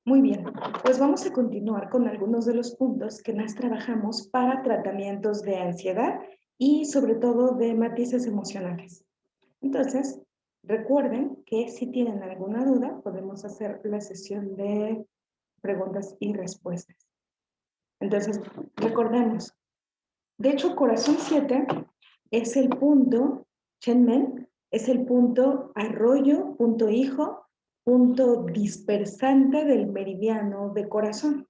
Muy bien, pues vamos a continuar con algunos de los puntos que más trabajamos para tratamientos de ansiedad y sobre todo de matices emocionales. Entonces, recuerden que si tienen alguna duda, podemos hacer la sesión de preguntas y respuestas. Entonces, recordemos, de hecho, corazón 7 es el punto, Shenmen, es el punto arroyo, punto hijo, punto dispersante del meridiano de corazón.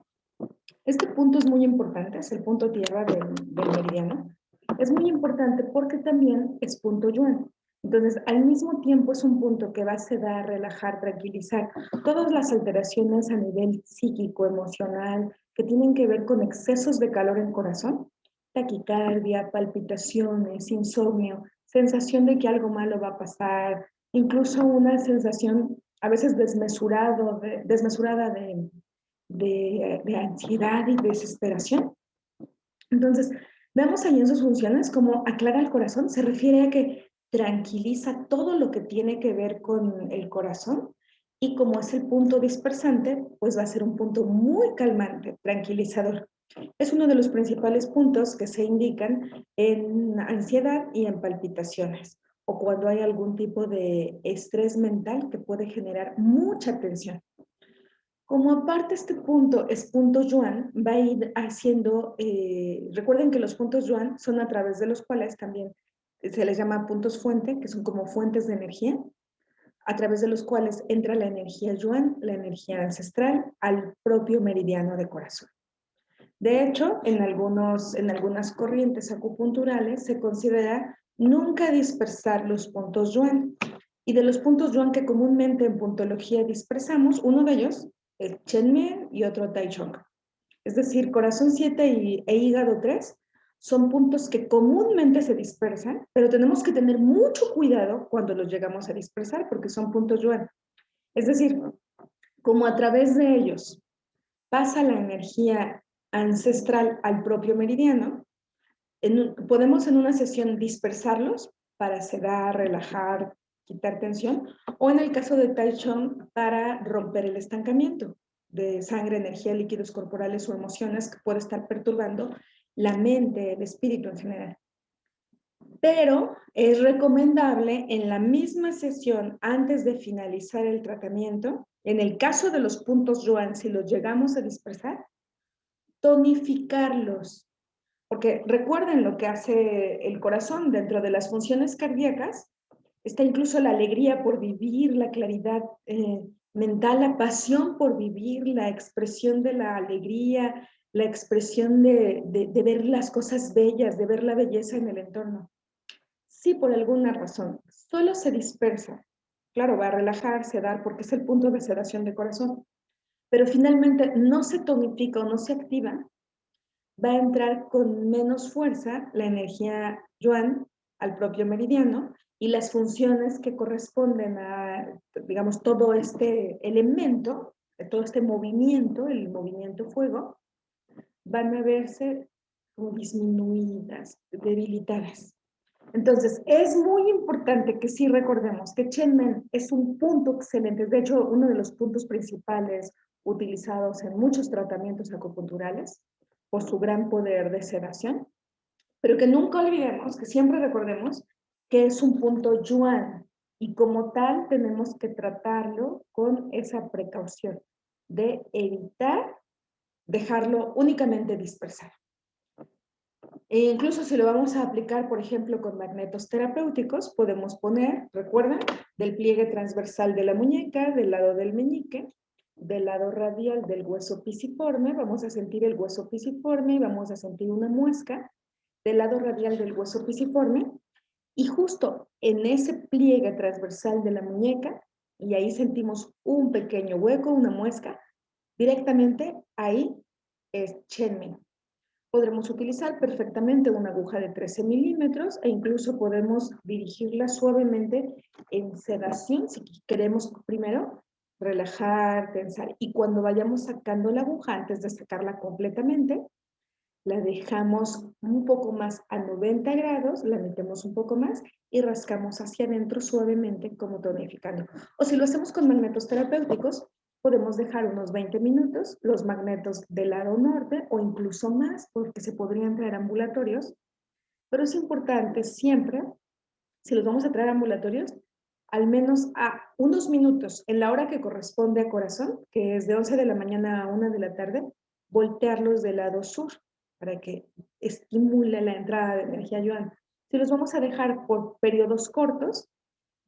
Este punto es muy importante, es el punto tierra del meridiano. Es muy importante porque también es punto yuan. Entonces, al mismo tiempo es un punto que va a sedar, relajar, tranquilizar todas las alteraciones a nivel psíquico, emocional, que tienen que ver con excesos de calor en corazón, taquicardia, palpitaciones, insomnio, sensación de que algo malo va a pasar, incluso una sensación a veces desmesurada de ansiedad y desesperación. Entonces, vemos ahí en sus funciones como aclara el corazón, se refiere a que tranquiliza todo lo que tiene que ver con el corazón y como es el punto dispersante, pues va a ser un punto muy calmante, tranquilizador. Es uno de los principales puntos que se indican en ansiedad y en palpitaciones o cuando hay algún tipo de estrés mental que puede generar mucha tensión. Como aparte este punto es punto yuan, va a ir haciendo, recuerden que los puntos yuan son a través de los cuales también se les llama puntos fuente, que son como fuentes de energía, a través de los cuales entra la energía yuan, la energía ancestral, al propio meridiano de corazón. De hecho, en algunas corrientes acupunturales se considera nunca dispersar los puntos yuan. Y de los puntos yuan que comúnmente en puntología dispersamos, uno de ellos es Chenmen y otro Taichung. Es decir, corazón 7 e hígado 3 son puntos que comúnmente se dispersan, pero tenemos que tener mucho cuidado cuando los llegamos a dispersar porque son puntos yuan. Es decir, como a través de ellos pasa la energía ancestral al propio meridiano, podemos en una sesión dispersarlos para sedar, relajar, quitar tensión, o en el caso de Tai Chong para romper el estancamiento de sangre, energía, líquidos corporales o emociones que puede estar perturbando la mente, el espíritu en general. Pero es recomendable en la misma sesión, antes de finalizar el tratamiento, en el caso de los puntos yuan, si los llegamos a dispersar, tonificarlos. Porque recuerden lo que hace el corazón dentro de las funciones cardíacas, está incluso la alegría por vivir, la claridad mental, la pasión por vivir, la expresión de la alegría, la expresión de ver las cosas bellas, de ver la belleza en el entorno. Si por alguna razón solo se dispersa, claro, va a relajarse, dar, porque es el punto de sedación de corazón, pero finalmente no se tonifica o no se activa, va a entrar con menos fuerza la energía yuan al propio meridiano y las funciones que corresponden a, digamos, todo este elemento, todo este movimiento, el movimiento fuego, van a verse como disminuidas, debilitadas. Entonces, es muy importante que sí recordemos que Chenmen es un punto excelente, de hecho, uno de los puntos principales utilizados en muchos tratamientos acupunturales por su gran poder de sedación, pero que nunca olvidemos, que siempre recordemos que es un punto yuan y como tal tenemos que tratarlo con esa precaución de evitar dejarlo únicamente dispersar. E incluso si lo vamos a aplicar, por ejemplo, con magnetos terapéuticos, podemos poner, recuerda, del pliegue transversal de la muñeca, del lado del meñique, del lado radial del hueso pisiforme, vamos a sentir el hueso pisiforme y vamos a sentir una muesca del lado radial del hueso pisiforme y justo en ese pliegue transversal de la muñeca, y ahí sentimos un pequeño hueco, una muesca, directamente ahí es Chenmen. Podremos utilizar perfectamente una aguja de 13 milímetros e incluso podemos dirigirla suavemente en sedación si queremos primero relajar, tensar. Y cuando vayamos sacando la aguja, antes de sacarla completamente, la dejamos un poco más a 90 grados, la metemos un poco más y rascamos hacia adentro suavemente como tonificando. O si lo hacemos con magnetos terapéuticos, podemos dejar unos 20 minutos los magnetos del lado norte o incluso más, porque se podrían traer ambulatorios, pero es importante siempre, si los vamos a traer ambulatorios, al menos a unos minutos en la hora que corresponde a corazón, que es de 11 de la mañana a 1 de la tarde, voltearlos del lado sur para que estimule la entrada de energía yuan. Si los vamos a dejar por periodos cortos,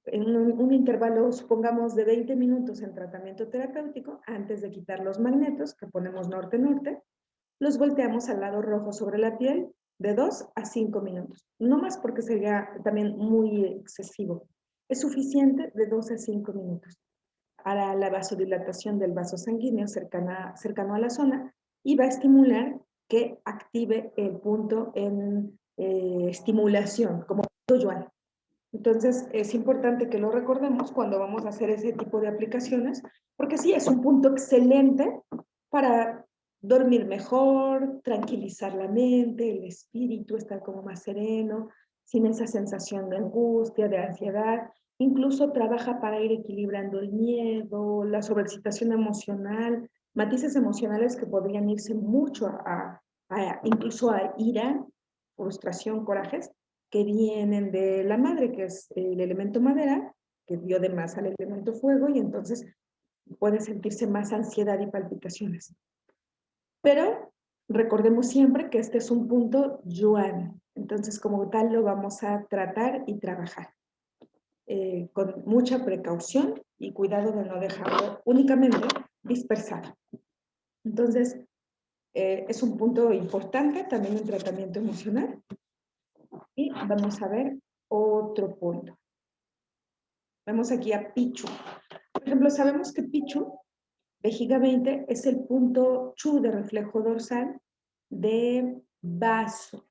en un intervalo, supongamos, de 20 minutos en tratamiento terapéutico, antes de quitar los magnetos, que ponemos norte-norte, los volteamos al lado rojo sobre la piel de 2 a 5 minutos. No más porque sería también muy excesivo. Es suficiente de 2 a 5 minutos. Hará la vasodilatación del vaso sanguíneo cercano a la zona y va a estimular que active el punto en estimulación, como punto yuan. Entonces, es importante que lo recordemos cuando vamos a hacer ese tipo de aplicaciones, porque sí, es un punto excelente para dormir mejor, tranquilizar la mente, el espíritu, estar como más sereno, sin esa sensación de angustia, de ansiedad. Incluso trabaja para ir equilibrando el miedo, la sobreexcitación emocional, matices emocionales que podrían irse mucho incluso a ira, frustración, corajes, que vienen de la madre, que es el elemento madera, que dio de más al elemento fuego, y entonces puede sentirse más ansiedad y palpitaciones. Pero recordemos siempre que este es un punto yuan, entonces como tal lo vamos a tratar y trabajar con mucha precaución y cuidado de no dejarlo únicamente dispersado. Entonces, es un punto importante también en tratamiento emocional. Y vamos a ver otro punto. Vemos aquí a Pichu. Por ejemplo, sabemos que Pichu, vejiga 20, es el punto Chu de reflejo dorsal de vaso.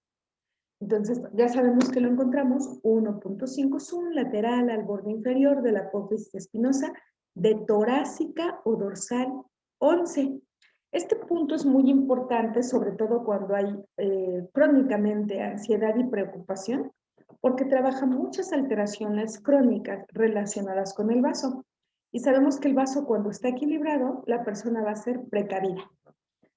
Entonces, ya sabemos que lo encontramos 1.5 zoom lateral al borde inferior de la apófisis espinosa de torácica o dorsal 11. Este punto es muy importante, sobre todo cuando hay crónicamente ansiedad y preocupación, porque trabaja muchas alteraciones crónicas relacionadas con el vaso. Y sabemos que el vaso, cuando está equilibrado, la persona va a ser precavida.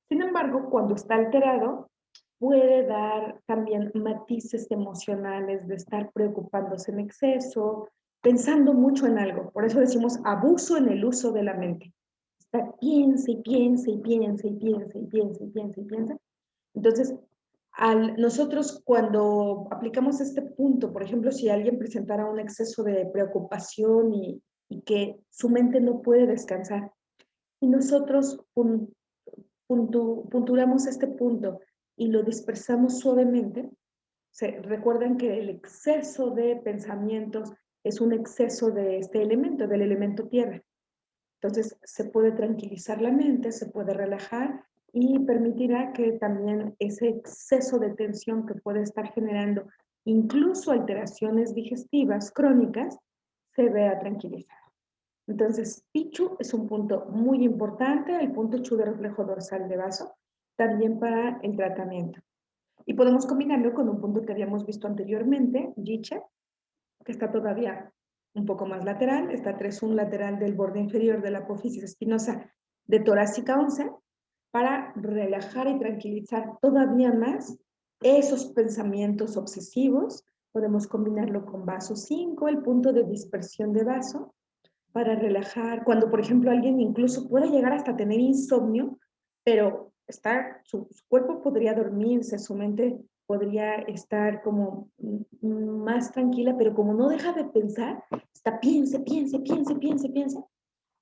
Sin embargo, cuando está alterado, puede dar también matices emocionales de estar preocupándose en exceso, pensando mucho en algo. Por eso decimos abuso en el uso de la mente. Está piensa y piensa y piensa y piensa y piensa y piensa y piensa. Entonces, nosotros cuando aplicamos este punto, por ejemplo, si alguien presentara un exceso de preocupación y que su mente no puede descansar, y nosotros punturamos este punto y lo dispersamos suavemente, recuerden que el exceso de pensamientos es un exceso de este elemento, del elemento tierra. Entonces, se puede tranquilizar la mente, se puede relajar y permitirá que también ese exceso de tensión que puede estar generando incluso alteraciones digestivas crónicas se vea tranquilizado. Entonces, Pichu es un punto muy importante, el punto Chu de reflejo dorsal de vaso, también para el tratamiento. Y podemos combinarlo con un punto que habíamos visto anteriormente, Yiche, que está todavía un poco más lateral, está 3-1 lateral del borde inferior de la apófisis espinosa de torácica 11, para relajar y tranquilizar todavía más esos pensamientos obsesivos. Podemos combinarlo con vaso 5, el punto de dispersión de vaso, para relajar. Cuando, por ejemplo, alguien incluso puede llegar hasta tener insomnio, pero su cuerpo podría dormirse, su mente podría estar como más tranquila, pero como no deja de pensar, está piense, piense, piense, piense, piense.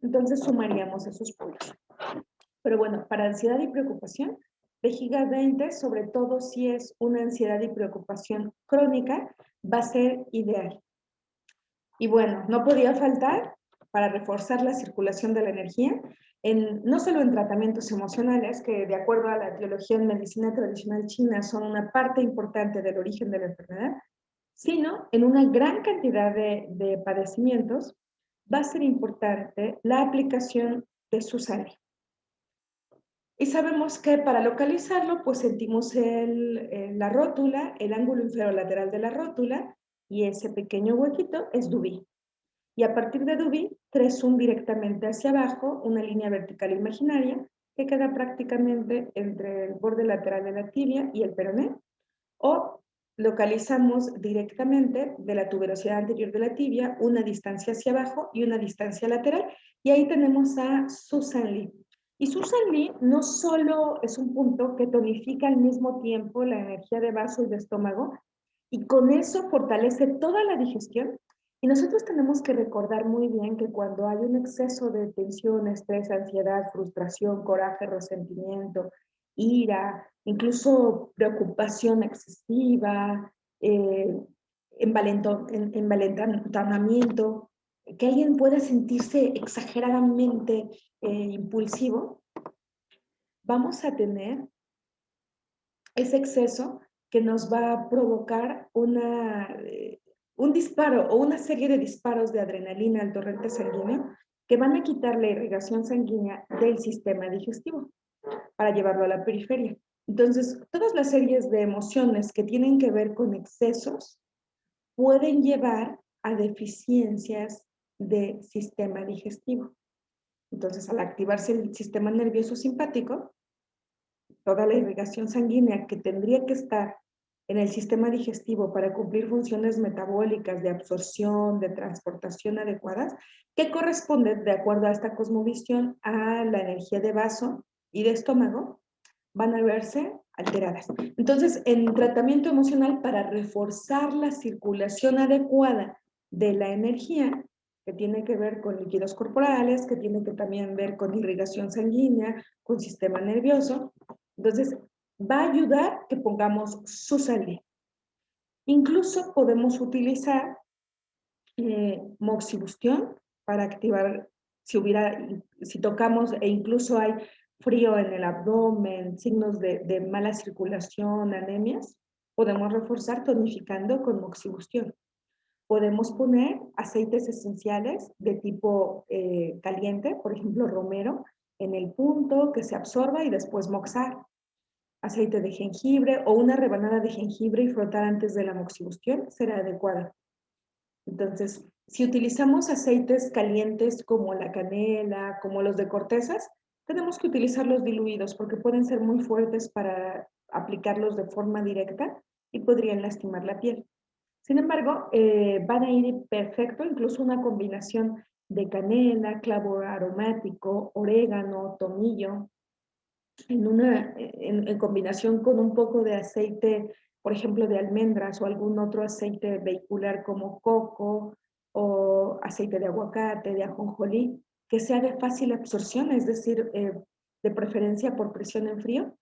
Entonces sumaríamos esos puntos. Pero bueno, para ansiedad y preocupación, vejiga 20, sobre todo si es una ansiedad y preocupación crónica, va a ser ideal. Y bueno, no podía faltar para reforzar la circulación de la energía, no solo en tratamientos emocionales, que de acuerdo a la etiología en medicina tradicional china son una parte importante del origen de la enfermedad, sino en una gran cantidad de padecimientos, va a ser importante la aplicación de Susani. Y sabemos que para localizarlo, pues sentimos la rótula, el ángulo inferior lateral de la rótula, y ese pequeño huequito es Dubí. Y a partir de Dubi, 3 zoom directamente hacia abajo, una línea vertical imaginaria que queda prácticamente entre el borde lateral de la tibia y el peroné, o localizamos directamente de la tuberosidad anterior de la tibia una distancia hacia abajo y una distancia lateral, y ahí tenemos a Susan Lee. Y Susan Lee no solo es un punto que tonifica al mismo tiempo la energía de vaso y de estómago, y con eso fortalece toda la digestión. Y nosotros tenemos que recordar muy bien que cuando hay un exceso de tensión, estrés, ansiedad, frustración, coraje, resentimiento, ira, incluso preocupación excesiva, envalentonamiento, que alguien pueda sentirse exageradamente impulsivo, vamos a tener ese exceso que nos va a provocar un disparo o una serie de disparos de adrenalina al torrente sanguíneo que van a quitar la irrigación sanguínea del sistema digestivo para llevarlo a la periferia. Entonces, todas las series de emociones que tienen que ver con excesos pueden llevar a deficiencias del sistema digestivo. Entonces, al activarse el sistema nervioso simpático, toda la irrigación sanguínea que tendría que estar en el sistema digestivo para cumplir funciones metabólicas de absorción, de transportación adecuadas, que corresponden, de acuerdo a esta cosmovisión, a la energía de vaso y de estómago, van a verse alteradas. Entonces, en tratamiento emocional, para reforzar la circulación adecuada de la energía, que tiene que ver con líquidos corporales, que tiene que también ver con irrigación sanguínea, con sistema nervioso, entonces va a ayudar que pongamos su salida. Incluso podemos utilizar moxibustión para activar, si tocamos e incluso hay frío en el abdomen, signos de mala circulación, anemias, podemos reforzar tonificando con moxibustión. Podemos poner aceites esenciales de tipo caliente, por ejemplo, romero, en el punto que se absorba y después moxar. Aceite de jengibre o una rebanada de jengibre y frotar antes de la moxibustión será adecuada. Entonces, si utilizamos aceites calientes como la canela, como los de cortezas, tenemos que utilizarlos diluidos porque pueden ser muy fuertes para aplicarlos de forma directa y podrían lastimar la piel. Sin embargo, van a ir perfecto, incluso una combinación de canela, clavo aromático, orégano, tomillo, en combinación con un poco de aceite, por ejemplo, de almendras o algún otro aceite vehicular como coco o aceite de aguacate, de ajonjolí, que sea de fácil absorción, es decir, de preferencia por presión en frío,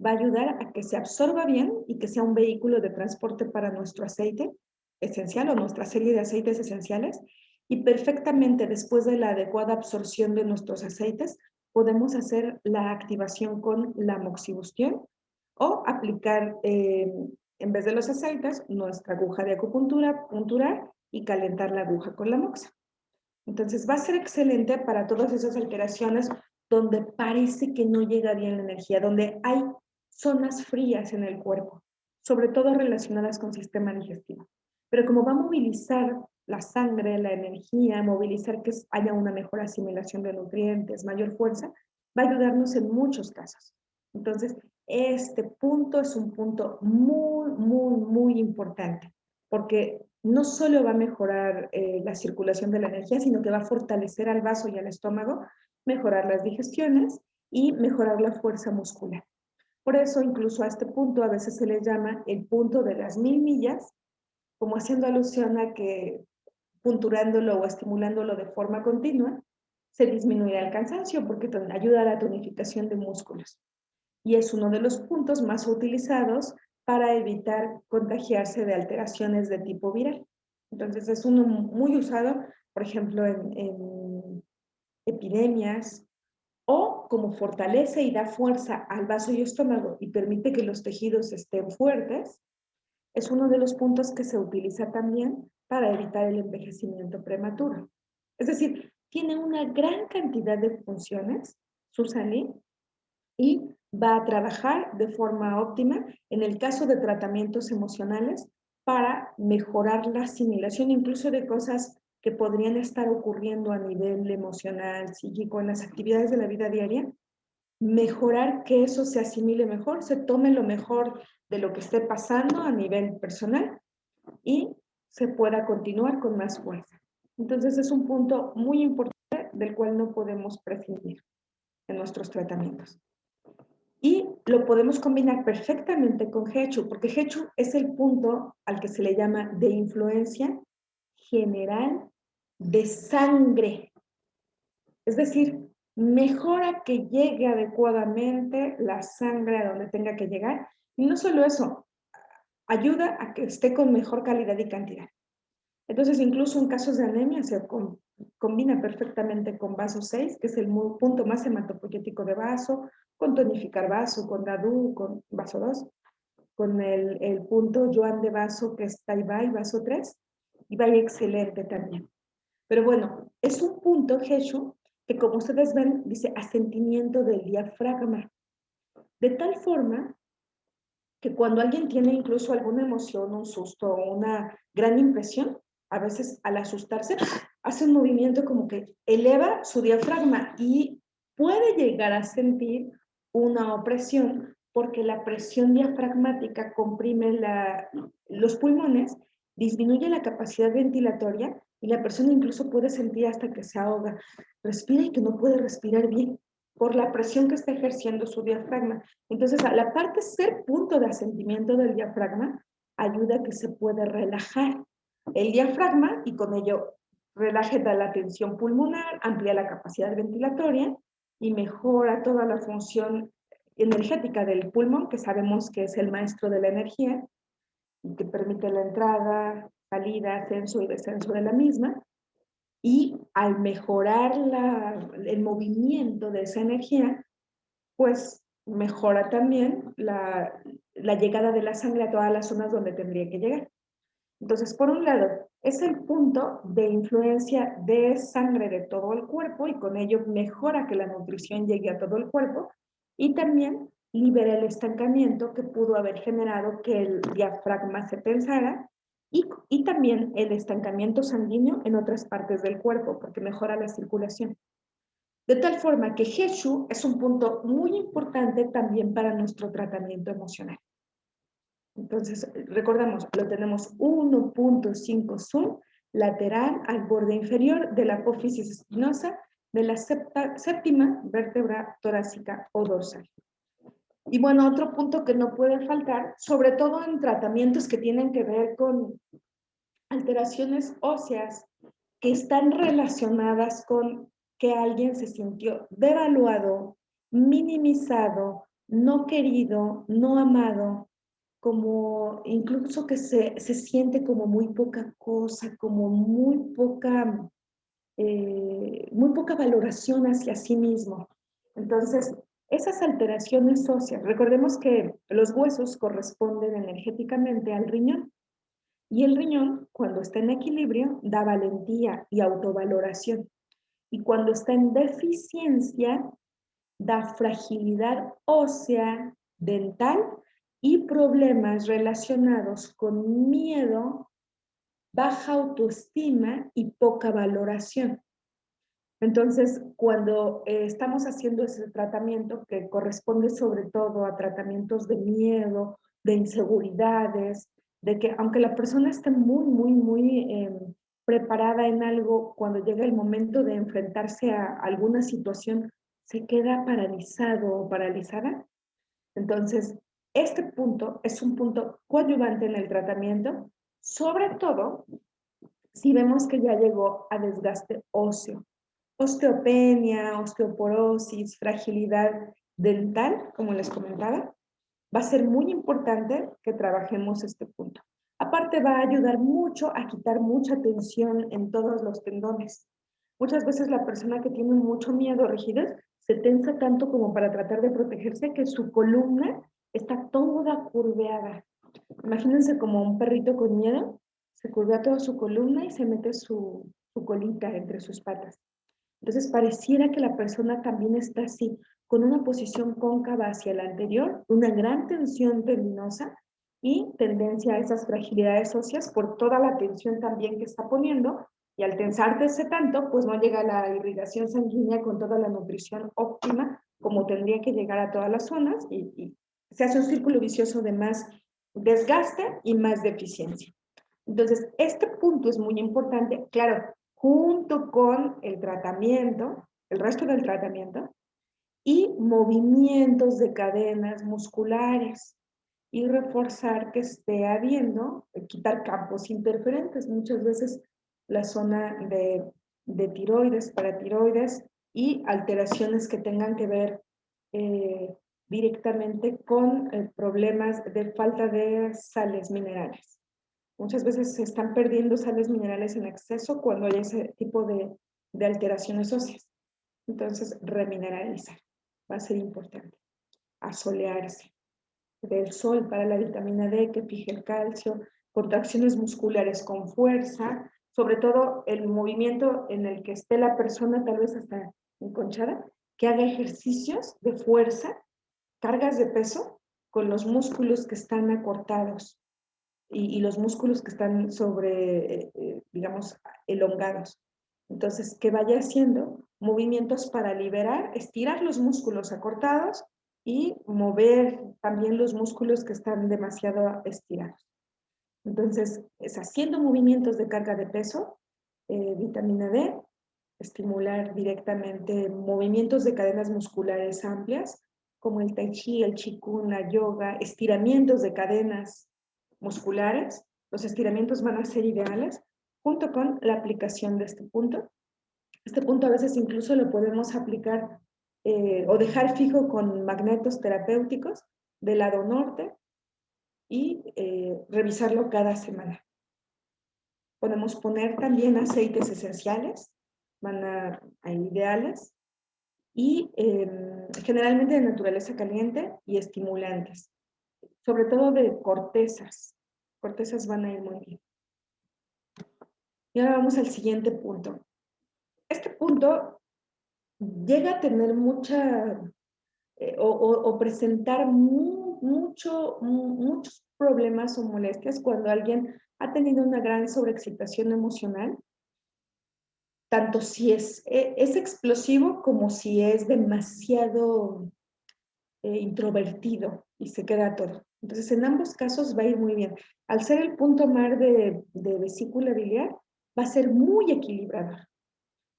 va a ayudar a que se absorba bien y que sea un vehículo de transporte para nuestro aceite esencial o nuestra serie de aceites esenciales. Y perfectamente después de la adecuada absorción de nuestros aceites, podemos hacer la activación con la moxibustión o aplicar, en vez de los aceites, nuestra aguja de acupuntura, punturar y calentar la aguja con la moxa. Entonces va a ser excelente para todas esas alteraciones donde parece que no llega bien la energía, donde hay zonas frías en el cuerpo, sobre todo relacionadas con sistema digestivo. Pero como va a movilizar la sangre, la energía, movilizar que haya una mejor asimilación de nutrientes, mayor fuerza, va a ayudarnos en muchos casos. Entonces, este punto es un punto muy, muy, muy importante, porque no solo va a mejorar la circulación de la energía, sino que va a fortalecer al vaso y al estómago, mejorar las digestiones y mejorar la fuerza muscular. Por eso, incluso a este punto a veces se le llama el punto de las 1000 millas, como haciendo alusión a que punturándolo o estimulándolo de forma continua, se disminuirá el cansancio porque ayuda a la tonificación de músculos. Y es uno de los puntos más utilizados para evitar contagiarse de alteraciones de tipo viral. Entonces es uno muy usado, por ejemplo, en epidemias, o como fortalece y da fuerza al vaso y estómago y permite que los tejidos estén fuertes, es uno de los puntos que se utiliza también para evitar el envejecimiento prematuro. Es decir, tiene una gran cantidad de funciones, Susani, y va a trabajar de forma óptima en el caso de tratamientos emocionales para mejorar la asimilación incluso de cosas que podrían estar ocurriendo a nivel emocional, psíquico, en las actividades de la vida diaria, mejorar que eso se asimile mejor, se tome lo mejor de lo que esté pasando a nivel personal y se pueda continuar con más fuerza. Entonces es un punto muy importante del cual no podemos prescindir en nuestros tratamientos. Y lo podemos combinar perfectamente con Hechu, porque Hechu es el punto al que se le llama de influencia general de sangre. Es decir, mejora que llegue adecuadamente la sangre a donde tenga que llegar. Y no solo eso, ayuda a que esté con mejor calidad y cantidad. Entonces, incluso en casos de anemia se combina perfectamente con vaso 6, que es el punto más hematopoyético de vaso, con tonificar vaso, con Dadu, con vaso 2, con el punto Yuan de vaso, que es Taibai, vaso 3, y va excelente también. Pero bueno, es un punto, Jeshu, que como ustedes ven, dice asentimiento del diafragma. De tal forma que cuando alguien tiene incluso alguna emoción, un susto o una gran impresión, a veces al asustarse, hace un movimiento como que eleva su diafragma y puede llegar a sentir una opresión porque la presión diafragmática comprime los pulmones, disminuye la capacidad ventilatoria y la persona incluso puede sentir hasta que se ahoga, respira y que no puede respirar bien por la presión que está ejerciendo su diafragma. Entonces, a la parte ser punto de asentimiento del diafragma, ayuda a que se pueda relajar el diafragma y con ello relaje la tensión pulmonar, amplía la capacidad ventilatoria y mejora toda la función energética del pulmón, que sabemos que es el maestro de la energía y que permite la entrada, salida, ascenso y descenso de la misma. Y al mejorar el movimiento de esa energía, pues mejora también la llegada de la sangre a todas las zonas donde tendría que llegar. Entonces, por un lado, es el punto de influencia de sangre de todo el cuerpo y con ello mejora que la nutrición llegue a todo el cuerpo y también libera el estancamiento que pudo haber generado que el diafragma se tensara y también el estancamiento sanguíneo en otras partes del cuerpo porque mejora la circulación. De tal forma que Jeshu es un punto muy importante también para nuestro tratamiento emocional. Entonces, recordamos, lo tenemos 1.5 zoom lateral al borde inferior de la apófisis espinosa de la séptima vértebra torácica o dorsal. Y bueno, otro punto que no puede faltar, sobre todo en tratamientos que tienen que ver con alteraciones óseas que están relacionadas con que alguien se sintió devaluado, minimizado, no querido, no amado, como incluso que se siente como muy poca cosa, como muy poca valoración hacia sí mismo. Entonces, esas alteraciones óseas, recordemos que los huesos corresponden energéticamente al riñón. Y el riñón, cuando está en equilibrio, da valentía y autovaloración. Y cuando está en deficiencia, da fragilidad ósea, dental y problemas relacionados con miedo, baja autoestima y poca valoración. Entonces, cuando estamos haciendo ese tratamiento que corresponde sobre todo a tratamientos de miedo, de inseguridades, de que aunque la persona esté muy preparada en algo, cuando llega el momento de enfrentarse a alguna situación, se queda paralizado o paralizada. Entonces, este punto es un punto coadyuvante en el tratamiento, sobre todo si vemos que ya llegó a desgaste óseo. Osteopenia, osteoporosis, fragilidad dental, como les comentaba, va a ser muy importante que trabajemos este punto. Aparte va a ayudar mucho a quitar mucha tensión en todos los tendones. Muchas veces la persona que tiene mucho miedo, rigidez, se tensa tanto como para tratar de protegerse que su columna está toda curveada. Imagínense como un perrito con miedo, se curvea toda su columna y se mete su colita entre sus patas. Entonces pareciera que la persona también está así, con una posición cóncava hacia la anterior, una gran tensión tendinosa y tendencia a esas fragilidades óseas por toda la tensión también que está poniendo Y al tensarse tanto, pues no llega la irrigación sanguínea con toda la nutrición óptima como tendría que llegar a todas las zonas y se hace un círculo vicioso de más desgaste y más deficiencia. Entonces, este punto es muy importante, claro, junto con el tratamiento, el resto del tratamiento, y movimientos de cadenas musculares y reforzar que esté habiendo, quitar campos interferentes, muchas veces la zona de tiroides, paratiroides y alteraciones que tengan que ver directamente con problemas de falta de sales minerales. Muchas veces se están perdiendo sales minerales en exceso cuando hay ese tipo de alteraciones óseas. Entonces, remineralizar va a ser importante. Asolearse. Del sol para la vitamina D que fije el calcio, contracciones musculares con fuerza, sobre todo el movimiento en el que esté la persona, tal vez hasta enconchada, que haga ejercicios de fuerza, cargas de peso con los músculos que están acortados y los músculos que están digamos, elongados. Entonces, que vaya haciendo movimientos para liberar, estirar los músculos acortados y mover también los músculos que están demasiado estirados. Entonces, es haciendo movimientos de carga de peso, vitamina D, estimular directamente movimientos de cadenas musculares amplias, como el tai chi, el qigong, la yoga, estiramientos de cadenas musculares. Los estiramientos van a ser ideales junto con la aplicación de este punto. Este punto a veces incluso lo podemos aplicar o dejar fijo con magnetos terapéuticos del lado norte y revisarlo cada semana. Podemos poner también aceites esenciales, van a ideales, y generalmente de naturaleza caliente y estimulantes, sobre todo de cortezas. Cortezas van a ir muy bien. Y ahora vamos al siguiente punto. Este punto llega a tener mucha, o presentar muchos problemas o molestias cuando alguien ha tenido una gran sobreexcitación emocional, tanto si es explosivo como si es demasiado introvertido y se queda todo. Entonces, en ambos casos va a ir muy bien. Al ser el punto mar de vesícula biliar, va a ser muy equilibrador.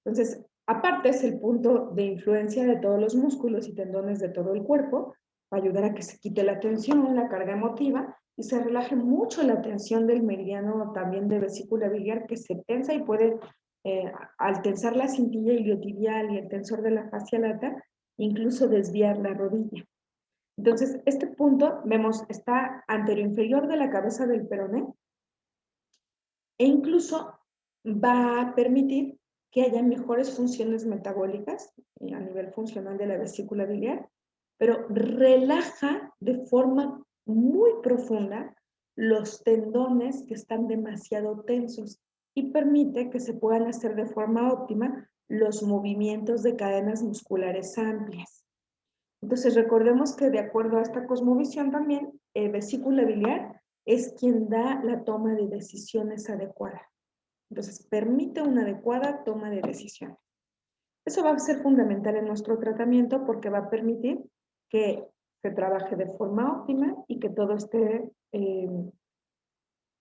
Entonces, aparte es el punto de influencia de todos los músculos y tendones de todo el cuerpo, va a ayudar a que se quite la tensión, la carga emotiva y se relaje mucho la tensión del meridiano también de vesícula biliar que se tensa y puede, al tensar la cintilla iliotibial y el tensor de la fascia lata, incluso desviar la rodilla. Entonces, este punto, vemos, está anteroinferior de la cabeza del peroné e incluso va a permitir que haya mejores funciones metabólicas a nivel funcional de la vesícula biliar, pero relaja de forma muy profunda los tendones que están demasiado tensos y permite que se puedan hacer de forma óptima los movimientos de cadenas musculares amplias. Entonces, recordemos que de acuerdo a esta cosmovisión también, vesícula biliar es quien da la toma de decisiones adecuada. Entonces, permite una adecuada toma de decisiones. Eso va a ser fundamental en nuestro tratamiento porque va a permitir que se trabaje de forma óptima y que todo esté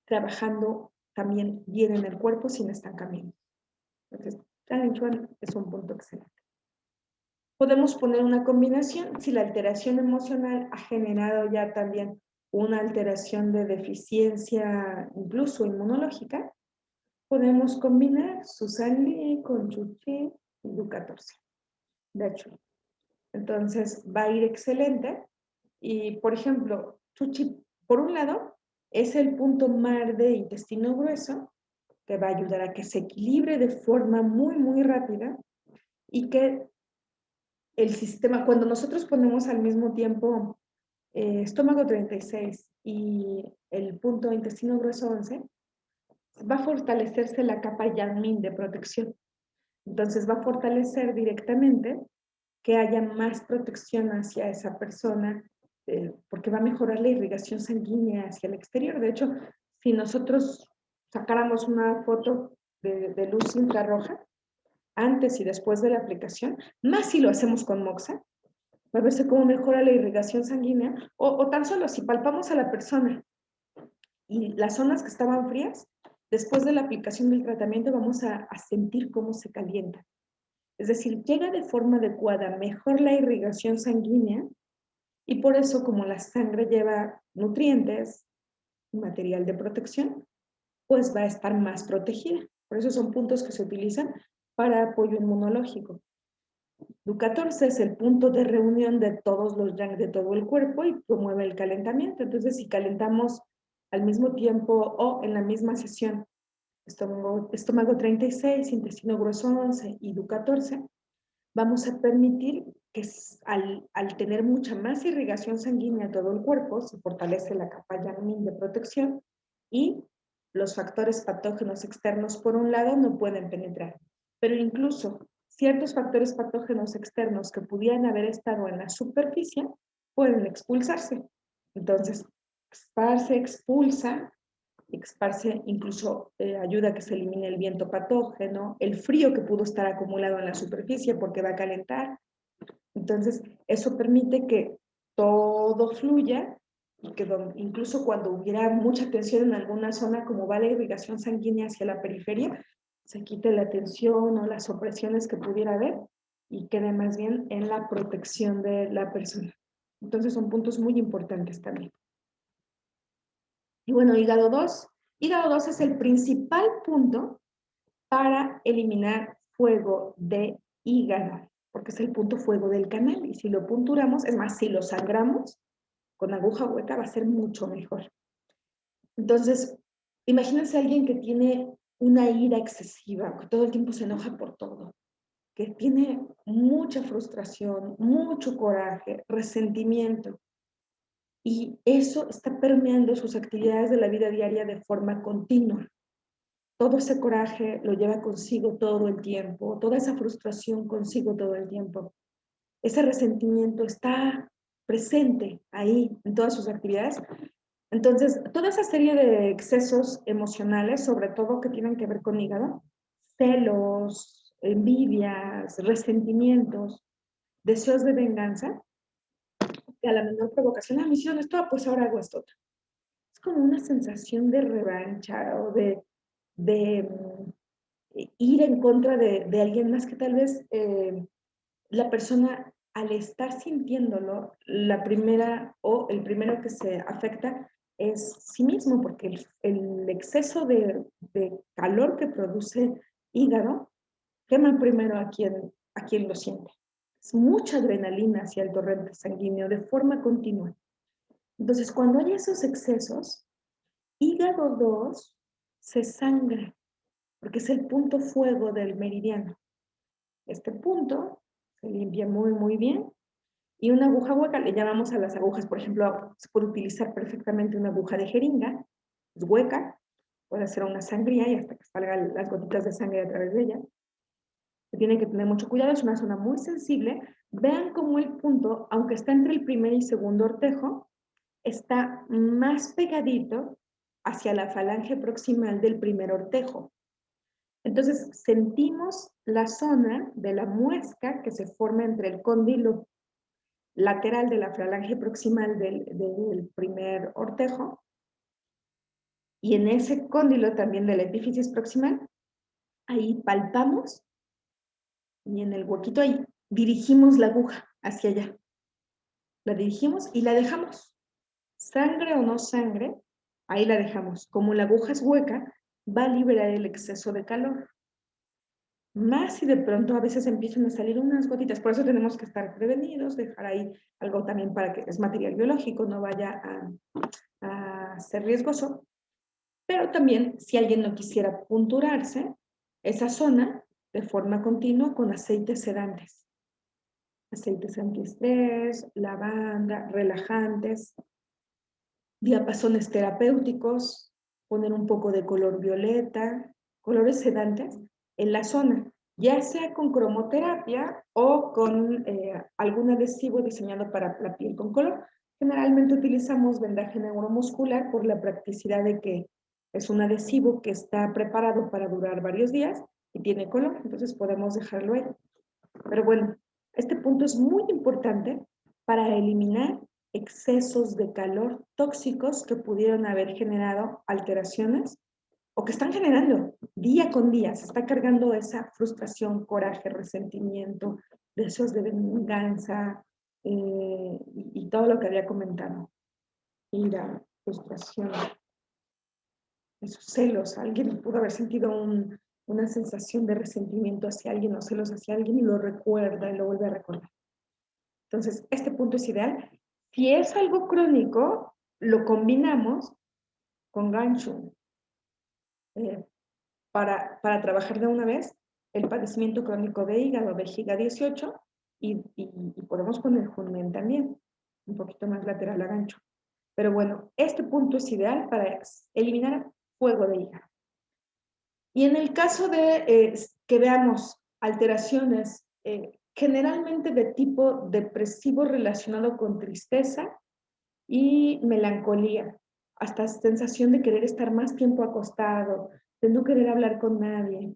trabajando también bien en el cuerpo sin estancamiento. Entonces, Tan Chuan es un punto excelente. Podemos poner una combinación si la alteración emocional ha generado ya también una alteración de deficiencia, incluso inmunológica. Podemos combinar Susan Lee con Chuchi y Du14. De hecho, entonces va a ir excelente. Y, por ejemplo, Chuchi, por un lado, es el punto mar de intestino grueso, que va a ayudar a que se equilibre de forma muy rápida y que el sistema, cuando nosotros ponemos al mismo tiempo estómago 36 y el punto intestino grueso 11, va a fortalecerse la capa Yang-Min de protección. Entonces va a fortalecer directamente que haya más protección hacia esa persona, porque va a mejorar la irrigación sanguínea hacia el exterior. De hecho, si nosotros sacáramos una foto de luz infrarroja, antes y después de la aplicación, más si lo hacemos con Moxa, va a verse cómo mejora la irrigación sanguínea, o tan solo si palpamos a la persona y las zonas que estaban frías, después de la aplicación del tratamiento vamos a sentir cómo se calienta. Es decir, llega de forma adecuada, mejor la irrigación sanguínea, y por eso, como la sangre lleva nutrientes, material de protección, pues va a estar más protegida. Por eso son puntos que se utilizan para apoyo inmunológico. DU14 es el punto de reunión de todos los yang de todo el cuerpo y promueve el calentamiento. Entonces, si calentamos al mismo tiempo o en la misma sesión estómago 36, intestino grueso 11 y DU14, vamos a permitir que al tener mucha más irrigación sanguínea a todo el cuerpo, se fortalece la capa Yang-Min de protección y los factores patógenos externos, por un lado, no pueden penetrar. Pero incluso ciertos factores patógenos externos que pudieran haber estado en la superficie pueden expulsarse. Entonces, expulsa, incluso ayuda a que se elimine el viento patógeno, el frío que pudo estar acumulado en la superficie porque va a calentar. Entonces, eso permite que todo fluya y que incluso cuando hubiera mucha tensión en alguna zona, como va la irrigación sanguínea hacia la periferia, se quite la tensión o las opresiones que pudiera haber y quede más bien en la protección de la persona. Entonces, son puntos muy importantes también. Y bueno, hígado 2. Hígado 2 es el principal punto para eliminar fuego de hígado, porque es el punto fuego del canal. Y si lo punturamos, es más, si lo sangramos con aguja hueca, va a ser mucho mejor. Entonces, imagínense a alguien que tiene una ira excesiva, que todo el tiempo se enoja por todo, que tiene mucha frustración, mucho coraje, resentimiento. Y eso está permeando sus actividades de la vida diaria de forma continua. Todo ese coraje lo lleva consigo todo el tiempo, toda esa frustración consigo todo el tiempo. Ese resentimiento está presente ahí en todas sus actividades. Entonces, toda esa serie de excesos emocionales, sobre todo que tienen que ver con hígado, celos, envidias, resentimientos, deseos de venganza, que a la menor provocación, me hicieron esto, pues ahora hago esto. Es como una sensación de revancha o de ir en contra de alguien más que tal vez la persona al estar sintiéndolo, la primera o el primero que se afecta es sí mismo, porque el exceso de calor que produce hígado quema primero a quien lo siente. Es mucha adrenalina hacia el torrente sanguíneo de forma continua. Entonces, cuando hay esos excesos, hígado 2 se sangra, porque es el punto fuego del meridiano. Este punto se limpia muy, muy bien. Y una aguja hueca, le llamamos a las agujas, por ejemplo, se puede utilizar perfectamente una aguja de jeringa, es hueca, puede hacer una sangría y hasta que salgan las gotitas de sangre a través de ella. Se tiene que tener mucho cuidado, es una zona muy sensible. Vean cómo el punto, aunque está entre el primer y segundo ortejo, está más pegadito hacia la falange proximal del primer ortejo. Entonces, sentimos la zona de la muesca que se forma entre el cóndilo lateral de la falange proximal del primer ortejo y en ese cóndilo también de la epífisis proximal, ahí palpamos y en el huequito ahí dirigimos la aguja hacia allá. La dirigimos y la dejamos. Sangre o no sangre, ahí la dejamos. Como la aguja es hueca, va a liberar el exceso de calor. Más si de pronto a veces empiezan a salir unas gotitas, por eso tenemos que estar prevenidos, dejar ahí algo también para que es material biológico, no vaya a ser riesgoso. Pero también si alguien no quisiera punturarse esa zona de forma continua con aceites sedantes. Aceites antiestrés, lavanda, relajantes, diapasones terapéuticos, poner un poco de color violeta, colores sedantes en la zona, ya sea con cromoterapia o con algún adhesivo diseñado para la piel con color. Generalmente utilizamos vendaje neuromuscular por la practicidad de que Es un adhesivo que está preparado para durar varios días y tiene color, entonces podemos dejarlo ahí. Pero bueno, este punto es muy importante para eliminar excesos de calor tóxicos que pudieron haber generado alteraciones o que están generando día con día. Se está cargando esa frustración, coraje, resentimiento, deseos de venganza y todo lo que había comentado. Ira, frustración, esos celos. Alguien pudo haber sentido una sensación de resentimiento hacia alguien o celos hacia alguien y lo recuerda y lo vuelve a recordar. Entonces, este punto es ideal. Si es algo crónico, lo combinamos con gancho para trabajar de una vez el padecimiento crónico de hígado, vejiga 18, y podemos poner Junmen también, un poquito más lateral a gancho. Pero bueno, este punto es ideal para eliminar fuego de hígado. Y en el caso de que veamos alteraciones generalmente de tipo depresivo relacionado con tristeza y melancolía, hasta sensación de querer estar más tiempo acostado, de no querer hablar con nadie,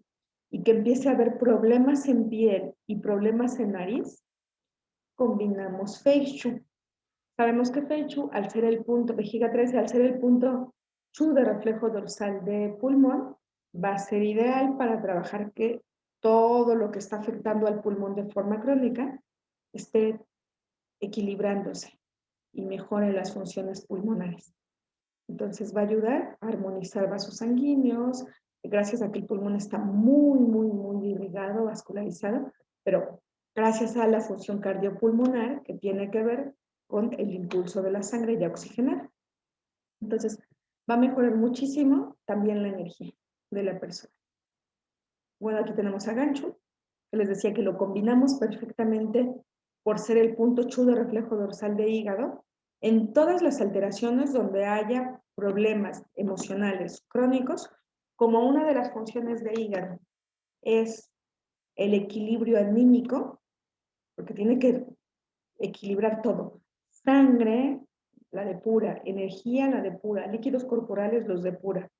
y que empiece a haber problemas en piel y problemas en nariz, combinamos Feichu. Sabemos que Feichu, al ser el punto, vejiga 13, al ser el punto Chu de reflejo dorsal de pulmón, va a ser ideal para trabajar que todo lo que está afectando al pulmón de forma crónica esté equilibrándose y mejore las funciones pulmonares. Entonces va a ayudar a armonizar vasos sanguíneos, gracias a que el pulmón está muy irrigado, vascularizado, pero gracias a la función cardiopulmonar que tiene que ver con el impulso de la sangre de oxigenar. Entonces va a mejorar muchísimo también la energía de la persona. Bueno, aquí tenemos a gancho, que les decía que lo combinamos perfectamente por ser el punto Chu de reflejo dorsal de hígado, en todas las alteraciones donde haya problemas emocionales crónicos, como una de las funciones de hígado es el equilibrio anímico, porque tiene que equilibrar todo. Sangre, la depura, energía, la depura, líquidos corporales los depura.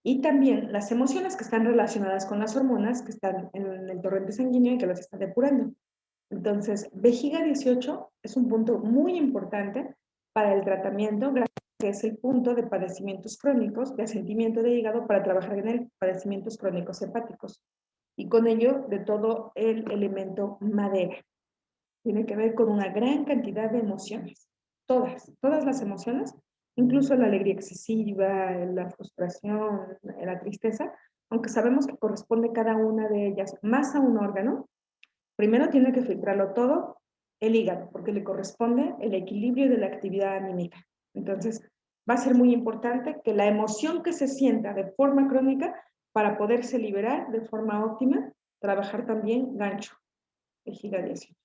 Y también las emociones que están relacionadas con las hormonas que están en el torrente sanguíneo y que las están depurando. Entonces, vejiga 18 es un punto muy importante para el tratamiento, que es el punto de padecimientos crónicos, de asentimiento de hígado para trabajar en el padecimientos crónicos hepáticos. Y con ello, de todo el elemento madera. Tiene que ver con una gran cantidad de emociones. Todas las emociones, incluso la alegría excesiva, la frustración, la tristeza, aunque sabemos que corresponde cada una de ellas más a un órgano, primero tiene que filtrarlo todo el hígado, porque le corresponde el equilibrio de la actividad anímica. Entonces, va a ser muy importante que la emoción que se sienta de forma crónica, para poderse liberar de forma óptima, trabajar también gancho, vejiga 18.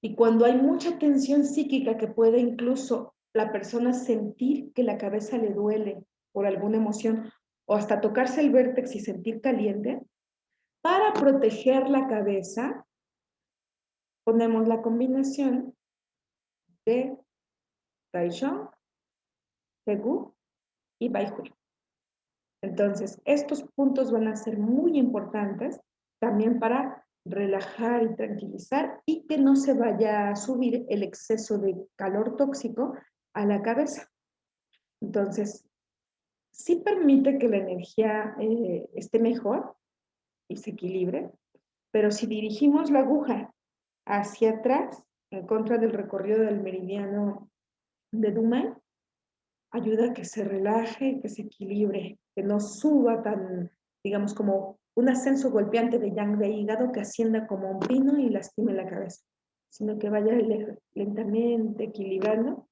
Y cuando hay mucha tensión psíquica que puede incluso la persona sentir que la cabeza le duele por alguna emoción o hasta tocarse el vértex y sentir caliente, para proteger la cabeza ponemos la combinación de Taishon, Tegu y Baihui. Entonces, estos puntos van a ser muy importantes también para relajar y tranquilizar y que no se vaya a subir el exceso de calor tóxico a la cabeza. Entonces, sí permite que la energía esté mejor y se equilibre, pero si dirigimos la aguja hacia atrás, en contra del recorrido del meridiano de Dumay, ayuda a que se relaje, que se equilibre, que no suba tan, digamos, como un ascenso golpeante de yang de hígado que ascienda como un pino y lastime la cabeza, sino que vaya lentamente equilibrando.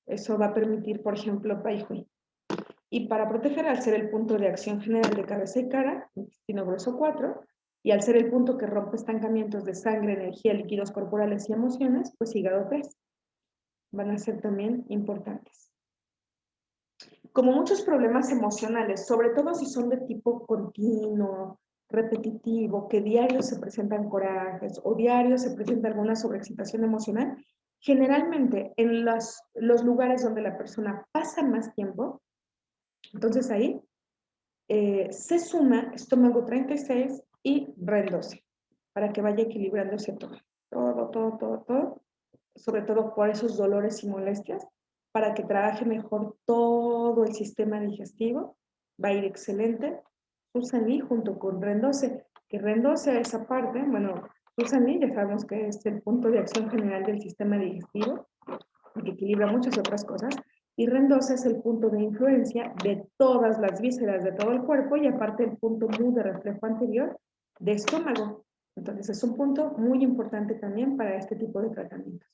Eso va a permitir, por ejemplo, Pai Hui. Y para proteger, al ser el punto de acción general de cabeza y cara, intestino grueso 4, y al ser el punto que rompe estancamientos de sangre, energía, líquidos corporales y emociones, pues hígado 3 van a ser también importantes. Como muchos problemas emocionales, sobre todo si son de tipo continuo, repetitivo, que diario se presentan corajes o diario se presenta alguna sobreexcitación emocional, generalmente en los lugares donde la persona pasa más tiempo, Entonces ahí se suma estómago 36 y REN 12 para que vaya equilibrándose todo, todo, sobre todo por esos dolores y molestias, para que trabaje mejor todo el sistema digestivo, va a ir excelente. Susan Lee junto con REN 12, que REN 12 esa parte, bueno, Susan Lee ya sabemos que es el punto de acción general del sistema digestivo, y que equilibra muchas otras cosas, y REN 12 es el punto de influencia de todas las vísceras de todo el cuerpo y aparte el punto mu de reflejo anterior de estómago. Entonces es un punto muy importante también para este tipo de tratamientos.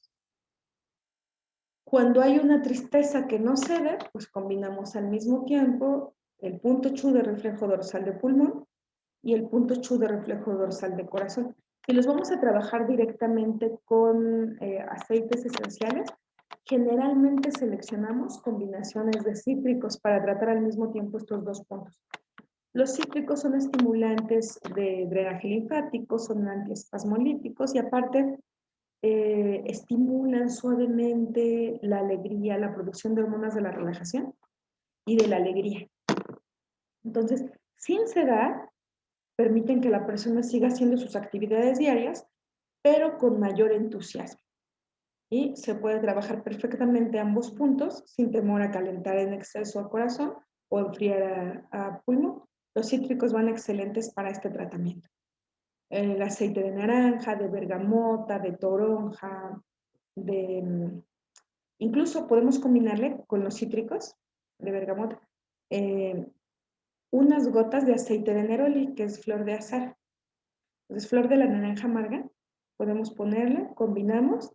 Cuando hay una tristeza que no cede, pues combinamos al mismo tiempo el punto Chu de reflejo dorsal de pulmón y el punto Chu de reflejo dorsal de corazón. Y los vamos a trabajar directamente con aceites esenciales. Generalmente seleccionamos combinaciones de cítricos para tratar al mismo tiempo estos dos puntos. Los cítricos son estimulantes de drenaje linfático, son antiespasmolíticos y aparte estimulan suavemente la alegría, la producción de hormonas de la relajación y de la alegría. Entonces, sin sedar, permiten que la persona siga haciendo sus actividades diarias, pero con mayor entusiasmo. Y se puede trabajar perfectamente ambos puntos sin temor a calentar en exceso al corazón o enfriar a pulmón. Los cítricos van excelentes para este tratamiento. El aceite de naranja, de bergamota, de toronja, incluso podemos combinarle con los cítricos de bergamota unas gotas de aceite de neroli, que es flor de azahar. Entonces, flor de la naranja amarga, podemos ponerle, combinamos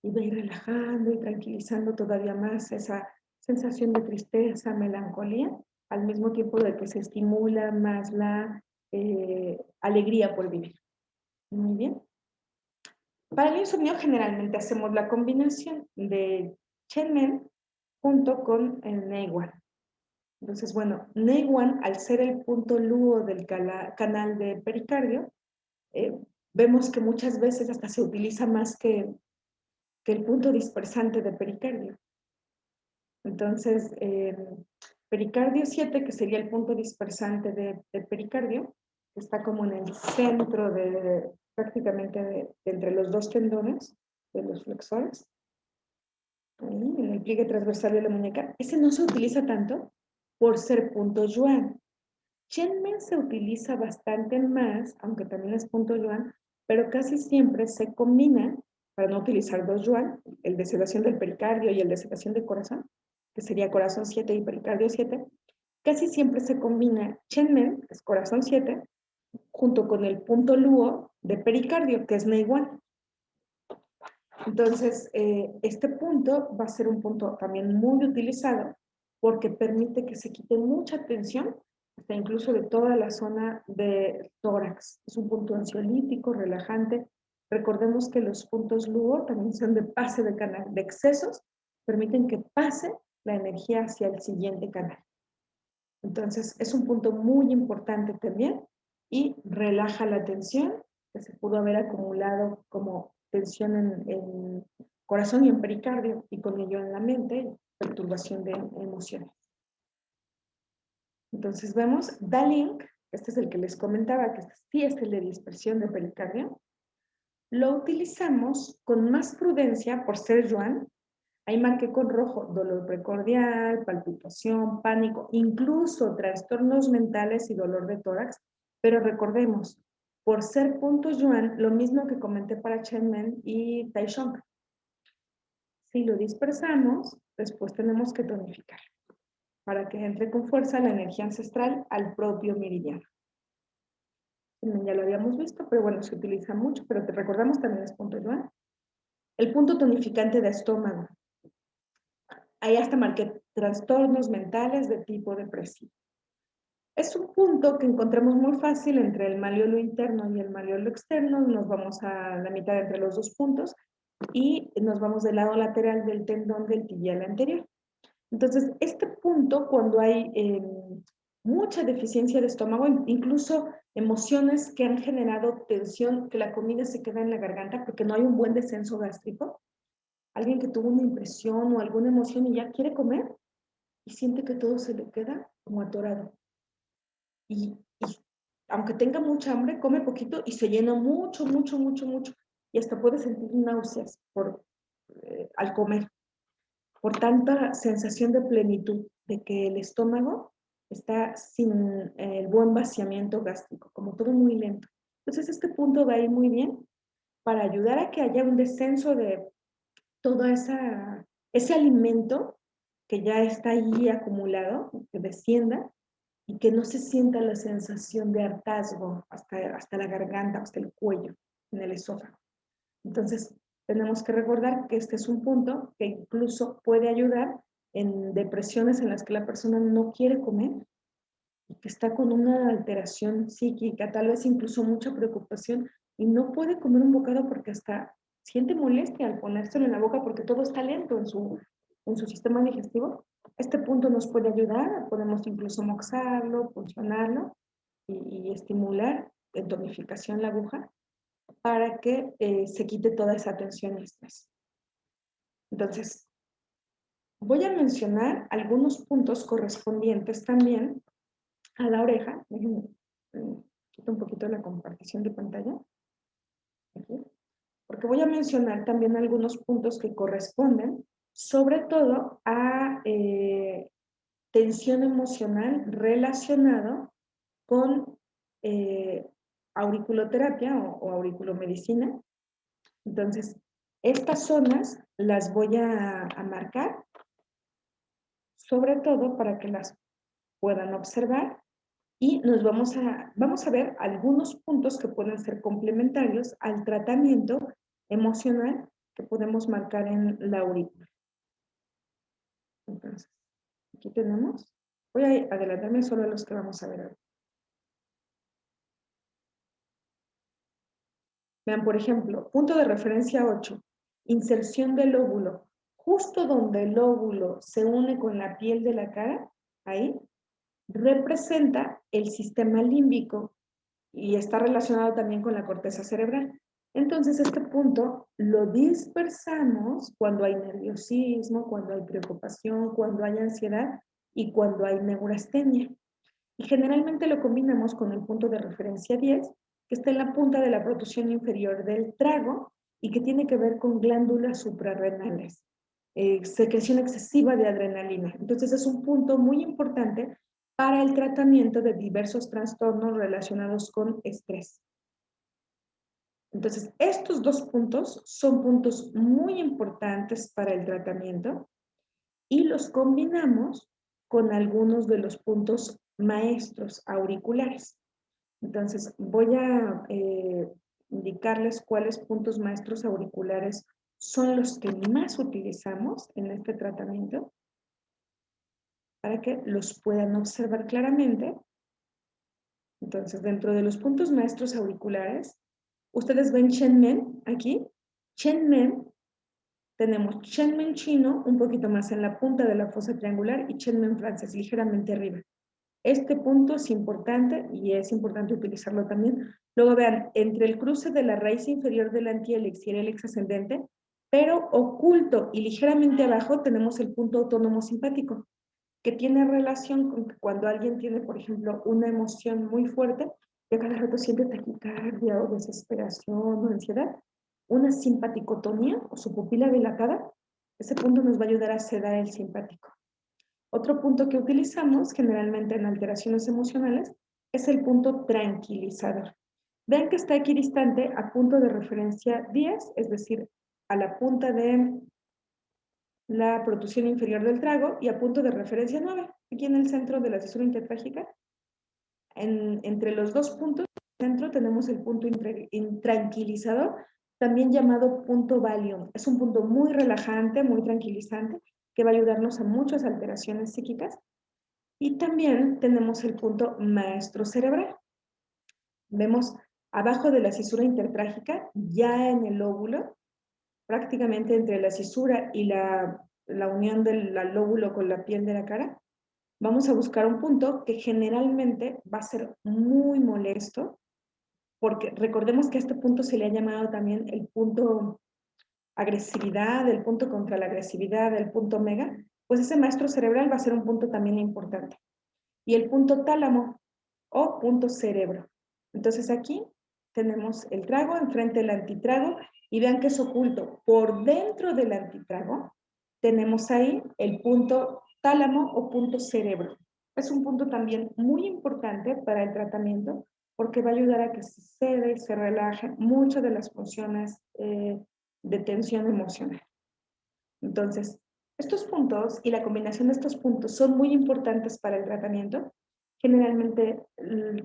y va a ir relajando y tranquilizando todavía más esa sensación de tristeza, melancolía, al mismo tiempo de que se estimula más la alegría por vivir. Muy bien. Para el insomnio generalmente hacemos la combinación de Chenmen junto con el Neiwan. Entonces, bueno, Neiwan, al ser el punto LUO del canal de pericardio, vemos que muchas veces hasta se utiliza más que el punto dispersante de pericardio. Entonces, pericardio 7, que sería el punto dispersante de pericardio, está como en el centro prácticamente entre los dos tendones de los flexores, ahí, en el pliegue transversal de la muñeca. Ese no se utiliza tanto por ser punto yuan. Chenmen se utiliza bastante más, aunque también es punto yuan, pero casi siempre se combina, para no utilizar dos yuan, el de sedación del pericardio y el de sedación del corazón, que sería corazón 7 y pericardio 7, casi siempre se combina Chenmen, que es corazón 7, junto con el punto luo de pericardio, que es Neiwan. Entonces, este punto va a ser un punto también muy utilizado porque permite que se quite mucha tensión, hasta incluso de toda la zona de tórax. Es un punto ansiolítico, relajante. Recordemos que los puntos LUO también son de pase de canal, de excesos, permiten que pase la energía hacia el siguiente canal. Entonces, es un punto muy importante también y relaja la tensión que se pudo haber acumulado como tensión en corazón y en pericardio y con ello en la mente, perturbación de emociones. Entonces vemos Dalink, este es el que les comentaba, que sí es el de dispersión de pericardio, lo utilizamos con más prudencia por ser yuan. Ahí marqué con rojo dolor precordial, palpitación, pánico, incluso trastornos mentales y dolor de tórax. Pero recordemos, por ser puntos yuan, lo mismo que comenté para Chenmen y Taichung. Si lo dispersamos, después tenemos que tonificar para que entre con fuerza la energía ancestral al propio meridiano. Ya lo habíamos visto, pero bueno, se utiliza mucho, pero te recordamos también es punto yuan. El punto tonificante de estómago. Ahí hasta marqué trastornos mentales de tipo depresivo. Es un punto que encontramos muy fácil entre el maleolo interno y el maleolo externo. Nos vamos a la mitad entre los dos puntos y nos vamos del lado lateral del tendón del tibial anterior. Entonces, este punto, cuando hay mucha deficiencia de estómago, incluso emociones que han generado tensión, que la comida se queda en la garganta porque no hay un buen descenso gástrico, alguien que tuvo una impresión o alguna emoción y ya quiere comer, y siente que todo se le queda como atorado. Y aunque tenga mucha hambre, come poquito y se llena mucho, mucho, mucho, mucho. Y hasta puede sentir náuseas al comer, por tanta sensación de plenitud, de que el estómago está sin el buen vaciamiento gástrico, como todo muy lento. Entonces este punto va a ir muy bien para ayudar a que haya un descenso de todo ese alimento que ya está ahí acumulado, que descienda y que no se sienta la sensación de hartazgo hasta la garganta, hasta el cuello, en el esófago. Entonces, tenemos que recordar que este es un punto que incluso puede ayudar en depresiones en las que la persona no quiere comer y que está con una alteración psíquica, tal vez incluso mucha preocupación y no puede comer un bocado porque hasta siente molestia al ponérselo en la boca porque todo está lento en su sistema digestivo. Este punto nos puede ayudar, podemos incluso moxarlo, funcionarlo y estimular en tonificación la aguja para que se quite toda esa tensión y estrés. Entonces, voy a mencionar algunos puntos correspondientes también a la oreja. Déjenme quito un poquito la compartición de pantalla. Aquí. Porque voy a mencionar también algunos puntos que corresponden, sobre todo a tensión emocional relacionado con auriculoterapia o auriculomedicina. Entonces, estas zonas las voy a marcar, sobre todo para que las puedan observar y vamos a ver algunos puntos que pueden ser complementarios al tratamiento emocional que podemos marcar en la aurícula. Entonces, aquí tenemos, voy a adelantarme solo a los que vamos a ver ahora. Vean, por ejemplo, punto de referencia 8, inserción del lóbulo. Justo donde el lóbulo se une con la piel de la cara, ahí, representa el sistema límbico y está relacionado también con la corteza cerebral. Entonces, este punto lo dispersamos cuando hay nerviosismo, cuando hay preocupación, cuando hay ansiedad y cuando hay neurastenia. Y generalmente lo combinamos con el punto de referencia 10, que está en la punta de la protrusión inferior del trago y que tiene que ver con glándulas suprarrenales, secreción excesiva de adrenalina. Entonces es un punto muy importante para el tratamiento de diversos trastornos relacionados con estrés. Entonces, estos dos puntos son puntos muy importantes para el tratamiento y los combinamos con algunos de los puntos maestros auriculares. Entonces, voy a indicarles cuáles puntos maestros auriculares son los que más utilizamos en este tratamiento para que los puedan observar claramente. Entonces, dentro de los puntos maestros auriculares, ustedes ven Shenmen aquí. Shenmen, tenemos Shenmen chino un poquito más en la punta de la fosa triangular y Shenmen francés ligeramente arriba. Este punto es importante y es importante utilizarlo también. Luego vean, entre el cruce de la raíz inferior del antihélice y el hélice ascendente, pero oculto y ligeramente abajo tenemos el punto autónomo simpático, que tiene relación con que cuando alguien tiene, por ejemplo, una emoción muy fuerte, y a cada rato siente taquicardia o desesperación o ansiedad, una simpaticotonía o su pupila dilatada, ese punto nos va a ayudar a sedar el simpático. Otro punto que utilizamos generalmente en alteraciones emocionales es el punto tranquilizador. Vean que está equidistante a punto de referencia 10, es decir, a la punta de la protrusión inferior del trago y a punto de referencia 9, aquí en el centro de la cisura intertrágica. Entre los dos puntos del centro tenemos el punto intranquilizador, también llamado punto Valium. Es un punto muy relajante, muy tranquilizante, que va a ayudarnos a muchas alteraciones psíquicas. Y también tenemos el punto maestro cerebral. Vemos abajo de la cisura intertrágica, ya en el lóbulo, prácticamente entre la cisura y la unión del lóbulo con la piel de la cara, vamos a buscar un punto que generalmente va a ser muy molesto, porque recordemos que a este punto se le ha llamado también el punto agresividad, el punto contra la agresividad, el punto omega, pues ese maestro cerebral va a ser un punto también importante. Y el punto tálamo o punto cerebro. Entonces aquí tenemos el trago, enfrente el antitrago, y vean que es oculto. Por dentro del antitrago tenemos ahí el punto tálamo o punto cerebro. Es un punto también muy importante para el tratamiento porque va a ayudar a que se cede y se relaje muchas de las funciones de tensión emocional. Entonces, estos puntos y la combinación de estos puntos son muy importantes para el tratamiento. Generalmente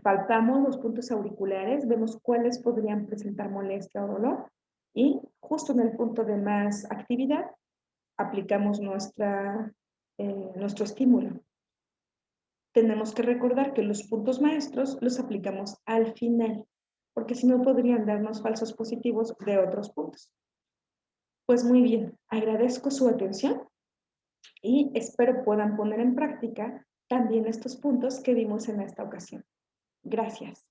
palpamos los puntos auriculares, vemos cuáles podrían presentar molestia o dolor y justo en el punto de más actividad aplicamos nuestro estímulo. Tenemos que recordar que los puntos maestros los aplicamos al final, porque si no podrían darnos falsos positivos de otros puntos. Pues muy bien, agradezco su atención y espero puedan poner en práctica también estos puntos que vimos en esta ocasión. Gracias.